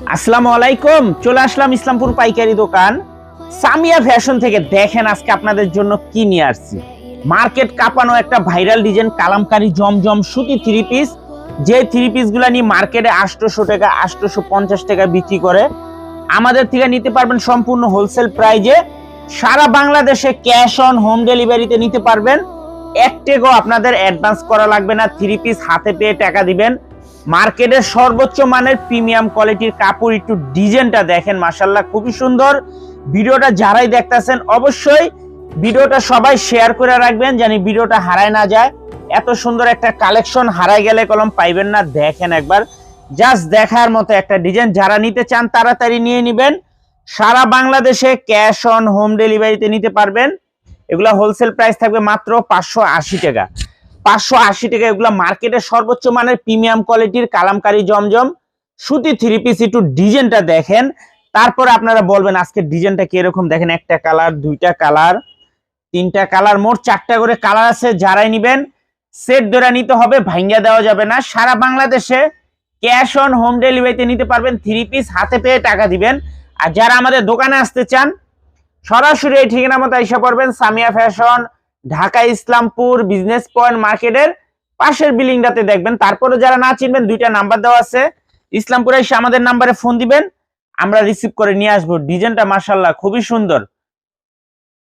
আসসালামু আলাইকুম। চলে আসলাম ইসলামপুর পাইকারি দোকান সামিয়া ফ্যাশন থেকে। দেখেন আজকে আপনাদের জন্য কি নিয়ে আসছি। মার্কেট কাঁপানো একটা ভাইরাল ডিজাইন কালামকারী জমজম সুতি থ্রি পিস। যে থ্রি পিস গুলা নিয়ে মার্কেটে 800 টাকা 850 টাকা বিক্রি করে, আমাদের থেকে নিতে পারবেন সম্পূর্ণ হোলসেল প্রাইজে। সারা বাংলাদেশে ক্যাশ অন হোম ডেলিভারিতে নিতে পারবেন। এক টাকাও আপনাদের অ্যাডভান্স করা লাগবে না। থ্রি পিস হাতে পেয়ে টাকা দিবেন। মার্কেটের সর্বোচ্চ মানের প্রিমিয়াম কোয়ালিটির কাপড়। একটু ডিজাইনটা দেখেন, মাশাআল্লাহ খুবই সুন্দর। ভিডিওটা যারাই দেখতেছেন অবশ্যই ভিডিওটা সবাই শেয়ার করে রাখবেন, জানি ভিডিওটা হারায় না যায়। এত সুন্দর একটা কালেকশন হারায় গেলে কলম পাইবেন না। দেখেন একবার, জাস্ট দেখার মতো একটা ডিজাইন। যারা নিতে চান তাড়াতাড়ি নিয়ে নেবেন। সারা বাংলাদেশে ক্যাশ অন হোম ডেলিভারিতে নিতে পারবেন। এগুলা হোলসেল প্রাইস থাকবে মাত্র 580 টাকা। 580 টাকা। এগুলা মার্কেটের সর্বোচ্চ মানের প্রিমিয়াম কোয়ালিটির কালামকারী জমজম সুতি থ্রি পিস। একটু ডিজাইনটা দেখেন, তারপরে আপনারা বলবেন আজকে ডিজাইনটা কিরকম। দেখেন, একটা কালার, দুইটা কালার, তিনটা কালার, মোট 4টা করে কালার আছে। যারাই নিবেন সেট ধরে নিতে হবে, ভাঙ্গা দেওয়া যাবে না। সারা বাংলাদেশে ক্যাশ অন হোম ডেলিভারিতে নিতে পারবেন। থ্রি পিস হাতে পেয়ে টাকা দিবেন। আর যারা আমাদের দোকানে আসতে চান সরাসরি এই ঠিকানা মতো এসে পড়বেন। Samia fashion, Dhaka Islampur business point মার্কেটের পাশের বিল্ডিংটাতে দেখবেন। তারপরে যারা না চিনবেন, দুইটা নাম্বার দেওয়া আছে। ইসলামপুরে এসে আমাদের নাম্বারে ফোন দিবেন, আমরা রিসিভ করে নিয়ে আসবো। ডিজাইনটা মাশাআল্লাহ খুবই সুন্দর।